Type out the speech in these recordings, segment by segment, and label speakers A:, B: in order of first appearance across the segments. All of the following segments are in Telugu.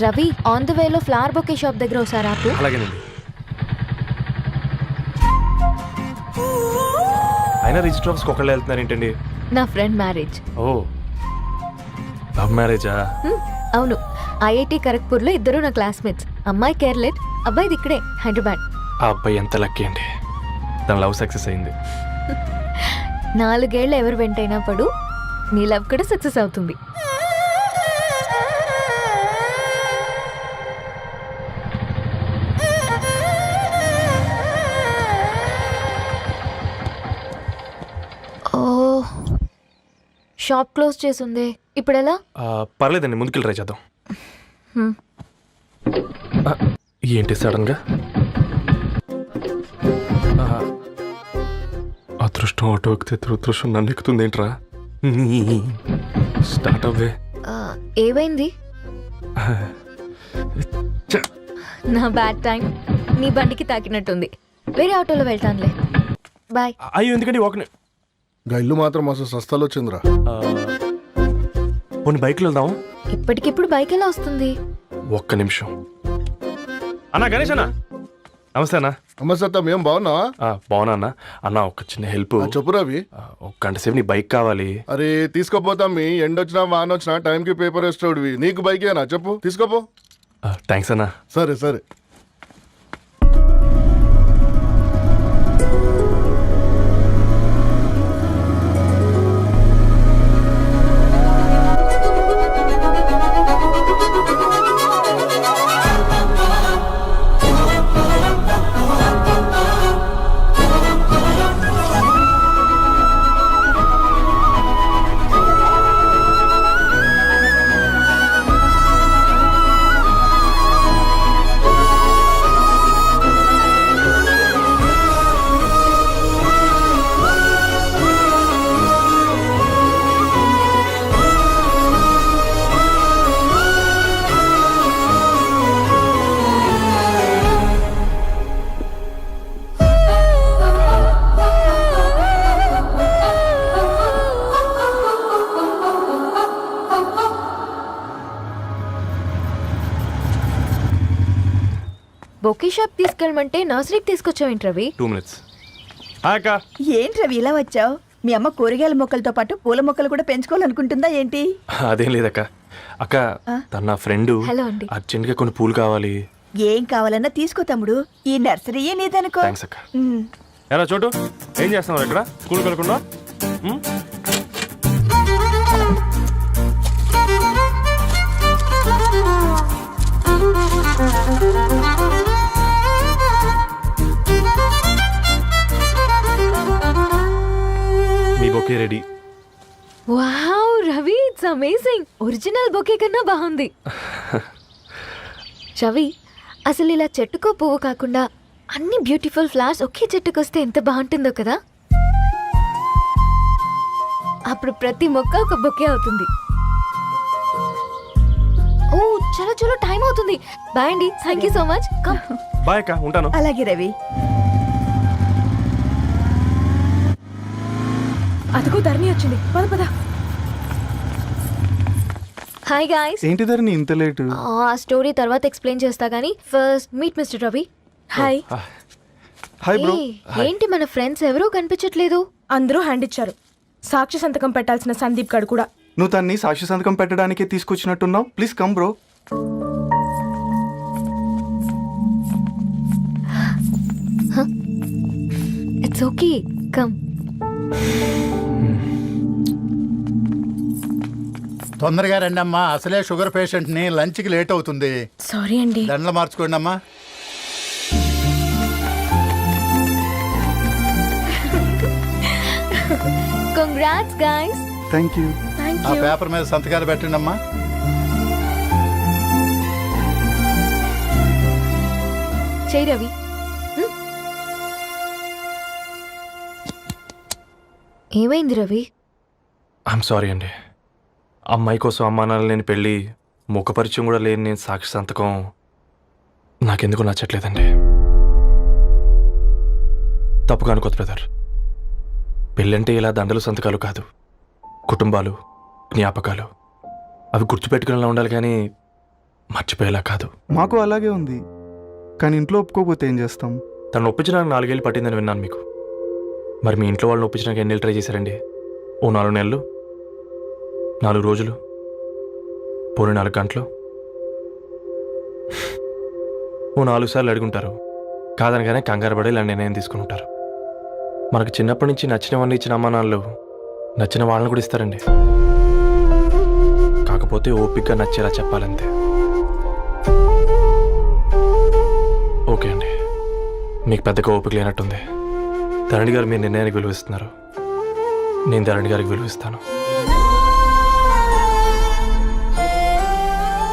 A: రవి, ఆన్ ద వేలో ఫ్లవర్ బొకే షాప్ దగ్గర ఒకసారి ఆపు.
B: అలాగేనండి. అయినా రిజిస్టర్ ఆఫీస్కి ఒకళ్ళు వెళ్తున్నారు ఏంటండి?
A: నా ఫ్రెండ్ మ్యారేజ్.
B: ఓ, లవ్ మ్యారేజా?
A: అవును, ఐఐటి ఖరగ్పూర్లో ఇద్దరు నా క్లాస్మేట్స్. అమ్మాయి కేర్లెట్, అబ్బాయిది ఇక్కడే హైదరాబాద్.
B: ఆ అబ్బాయి ఎంత లక్కీ అండి, తన లవ్ సక్సెస్ అయింది.
A: 4 ఏళ్ళు ఎవరు వెంటైనా పడు, నీ లవ్ కూడా సక్సెస్ అవుతుంది. ఓ, షాప్ క్లోజ్ చేసింది, ఇప్పుడు ఎలా?
B: పర్లేదండి, ముందుకెళ్ళి ట్రై చేద్దాం. ఏంటి సడన్గా? అదృష్టం ఆటో ఎక్కితే దురదృష్టం నన్ను ఎక్కుతుంది ఏంట్రా? స్టార్ట్ అవ్వే.
A: ఏమైంది? నా బ్యాడ్ టైం నీ బండికి తాకినట్టుంది. వేరే ఆటోలో వెళ్తానులే, బాయ్.
B: అయ్యో, ఎందుకండి ఒక
C: ఇల్లు మాత్రం అసలు సస్తాలో వచ్చిందిరా.
B: కొన్ని బైక్లో వెళ్దాం.
A: ఇప్పటికిప్పుడు బైక్ ఎలా వస్తుంది?
B: ఒక్క నిమిషం. అన్నా గణేష్ అన్న, నమస్తే అన్న.
C: అమ్మసత్తం, ఏం బాగున్నావా?
B: బాగున్నా అన్న. అన్న ఒక చిన్న హెల్ప్.
C: చెప్పు రవి.
B: ఒక గంట సేపు నీ బైక్ కావాలి.
C: అరే తీసుకోపోతాం, మీ ఎండొచ్చినా వాన వచ్చినా టైంకి పేపర్ వేస్తాడువి. నీకు బైకేనా? చెప్పు, తీసుకోపో.
B: థ్యాంక్స్ అన్న.
C: సరే సరే.
A: బొకే షాప్ తీసుకెళ్ళమంటే నర్సరీకి తీసుకొచ్చావేంటి రవి?
B: 2 minutes. అక్క,
D: ఏంటి రవి ఇలా వచ్చావు? మీ అమ్మ కూరగాయల మొక్కలతో పాటు పూల మొక్కలు కూడా పెంచుకోవాలనుకుంటుందా ఏంటి?
B: అదేం లేదక్క. అక్క, తన నా ఫ్రెండ్
A: హలో అండి.
B: అర్జెంట్గా కొన్ని పూలు కావాలి.
D: ఏం కావాలన్నా తీసుకో తమ్ముడు, ఈ నర్సరీయే నీదనుకో.
B: థ్యాంక్స్ అక్క. ఎలా చోటు, ఏం చేస్తున్నావు ఇక్కడ? స్కూల్కి వెళ్ళకుండా? మీ bouquet ready.
A: Wow Ravi, it's amazing. Original bouquet కన్నా బాగుంది. రవి, అసలు ఇలా చెట్టుకో పువ్వు కాకుండా అన్ని బ్యూటిఫుల్ ఫ్లవర్స్ ఒకే చెట్టుకు వస్తే ఎంత బాగుంటుందో కదా. అప్పుడు ప్రతి మొక్క ఒక బొకే అవుతుంది. ఓ చలో చలో, టైం అవుతుంది. బాయ్ అండి, thank you so much. Come.
B: Bye అక్క, ఉంటాను.
D: అలాగే రవి.
E: అదిగో ధరణి వచ్చింది, పద పద.
A: Hi guys.
B: ఏంటి ధరణి ఇంత లేటు?
A: ఆ స్టోరీ తర్వాత ఎక్స్ప్లెయిన్ చేస్తా గానీ first meet mister Ravi.
E: Hi.
B: Hi bro.
A: ఏంటి మన ఫ్రెండ్స్ ఎవరూ కనిపించట్లేదు?
E: అందరూ హ్యాండ్ ఇచ్చారు. సాక్షి సంతకం పెట్టాల్సిన సందీప్ గడు కూడా.
F: నువ్వు తన్ని సాక్షి సంతకం పెట్టడానికి తీసుకొచ్చినట్టున్నావు. Please come bro.
A: It's okay, come.
G: తొందరగా రండి అమ్మా, అసలే షుగర్ పేషెంట్ ని, లంచ్ కి లేట్ అవుతుంది.
E: సారీ అండి.
G: దండలు మార్చుకోండి అమ్మా.
A: Congrats guys.
F: Thank you.
G: ఆ పేపర్ మీద సంతకాలు పెట్టండి అమ్మా.
A: చెయ్ రవి. ఏమైంది రవి?
B: ఐఎమ్ సారీ అండి. అమ్మాయి కోసం అమ్మా నాన్న లేని పెళ్ళి, ముఖపరిచయం కూడా లేని నేను సాక్షి సంతకం నాకెందుకు నచ్చట్లేదండి. తప్పుగా అనుకోదు బ్రదర్. పెళ్ళంటే ఇలా దండలు సంతకాలు కాదు, కుటుంబాలు, జ్ఞాపకాలు, అవి గుర్తుపెట్టుకునేలా ఉండాలి. కానీ మర్చిపోయేలా కాదు.
F: మాకు అలాగే ఉంది, కానీ ఇంట్లో ఒప్పుకోకపోతే ఏం చేస్తాం?
B: తను ఒప్పించడానికి 4 ఏళ్ళు పట్టిందని విన్నాను మీకు. మరి మీ ఇంట్లో వాళ్ళని ఒప్పించడానికి ఎన్ని ట్రై చేశారండి? ఓ 4 నెలలు, 4 రోజులు, పోనీ 4 గంటలు, ఓ 4 సార్లు అడుగుంటారు. కాదనగానే కంగారు పడి ఇలా నిర్ణయం తీసుకుని ఉంటారు. మనకు చిన్నప్పటి నుంచి నచ్చినవన్నీ ఇచ్చిన అమ్మా నాన్నలు నచ్చిన వాళ్ళని కూడా ఇస్తారండి. కాకపోతే ఓపికగా నచ్చేలా చెప్పాలంతే. ఓకే అండి, మీకు పెద్దగా ఓపిక లేనట్టుంది. ధరణి గారు మీ నిర్ణయానికి విలువిస్తున్నారు, నేను ధరణి గారికి విలువిస్తాను.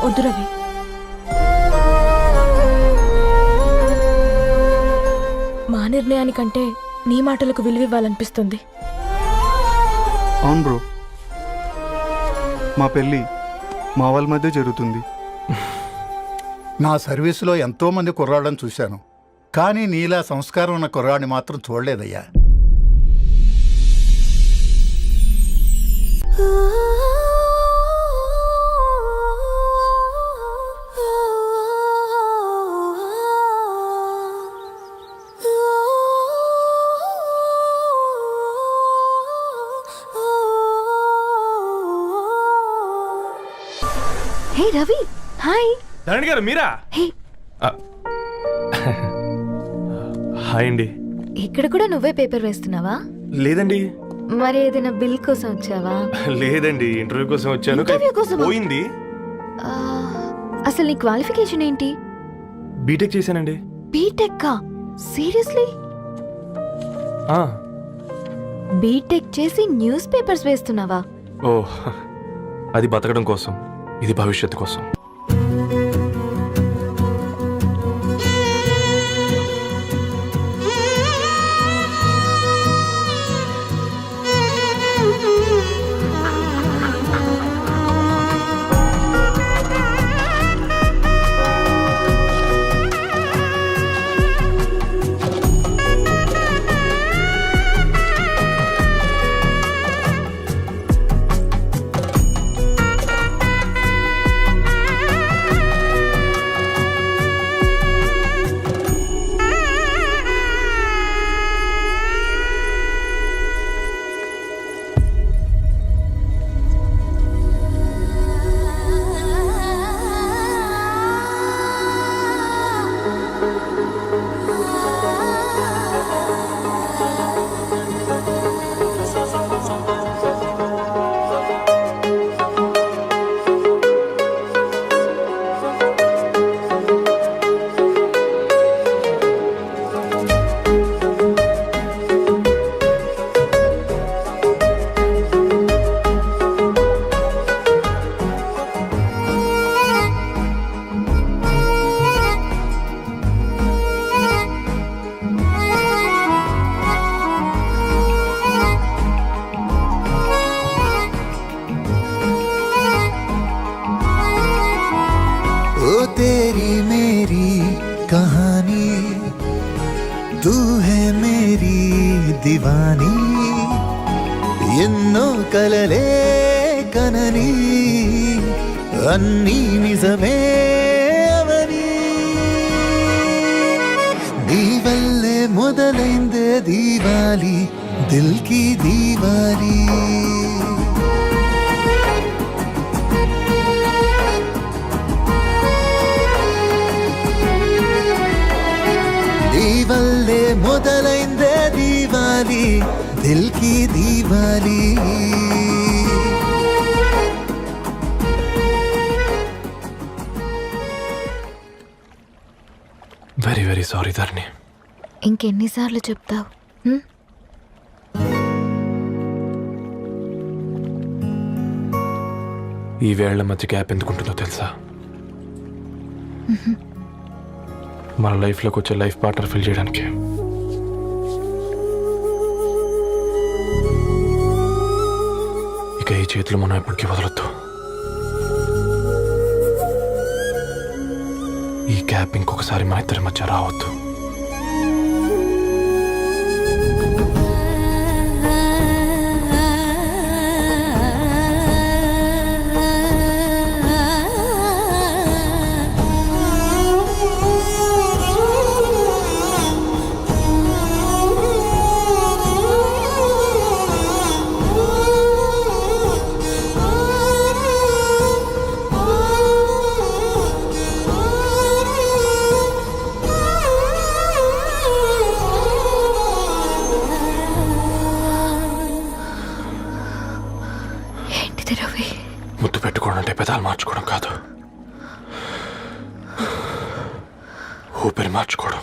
E: వద్దు రవి, మా నిర్ణయానికంటే నీ మాటలకు విలువివ్వాలనిపిస్తుంది.
F: అవును బ్రో, మా పెళ్ళి మా వాళ్ళ మధ్య జరుగుతుంది.
G: నా సర్వీసులో ఎంతో మంది కుర్రాళ్ళని చూశాను, కానీ నీలా సంస్కారం ఉన్న కుర్రాడిని మాత్రం చూడలేదయ్యా.
A: హే రవి, హాయ్.
B: ధరణి గారు మీరా?
A: హే,
B: హాయ్ అండి.
A: ఇక్కడ కూడా నువ్వే పేపర్ వేస్తున్నావా?
B: లేదండి.
A: మరి ఏదైనా బిల్ కోసం వచ్చావా?
B: లేదండి, ఇంటర్వ్యూ కోసం వచ్చాను.
A: ఇంటర్వ్యూ కోసమా?
B: పోయింది.
A: ఆ, అసలు నీ క్వాలిఫికేషన్ ఏంటి?
B: బీటెక్ చేశానండి.
A: బీటెక్? సీరియస్లీ? బీటెక్ చేసి న్యూస్ పేపర్స్ వేస్తున్నావా?
B: ఓ, అది బతకడం కోసం, ఇది భవిష్యత్తు కోసం.
H: तेरी मेरी कहानी, तू है मेरी दीवानी, ఎన్నో కలలే కనని అన్నీ నిజమే అవని, నీ వల్లే మొదలైందే దీవాలి, దిల్ కి దీవాలి. వల్లే మొదలైందే దీవాలి, దిల్ కి దీవాలి.
B: వెరీ వెరీ సారీ ధరణి.
A: ఇంకెన్నిసార్లు చెప్తావు?
B: ఈ వేళ్ల మధ్య గ్యాప్ ఎందుకుంటుందో తెలుసా? మన లైఫ్లోకి వచ్చే లైఫ్ పార్ట్నర్ ఫిల్ చేయడానికి. ఇక ఈ చేతులు మనం ఎప్పటికీ వదలొద్దు. ఈ గ్యాప్ ఇంకొకసారి మన ఇద్దరి మధ్య రావద్దు.
A: అది రవి.
B: ముద్దు పెట్టుకోవడం అంటే పెదాలు మార్చుకోవడం కాదు, ఊపిరి మార్చుకోవడం.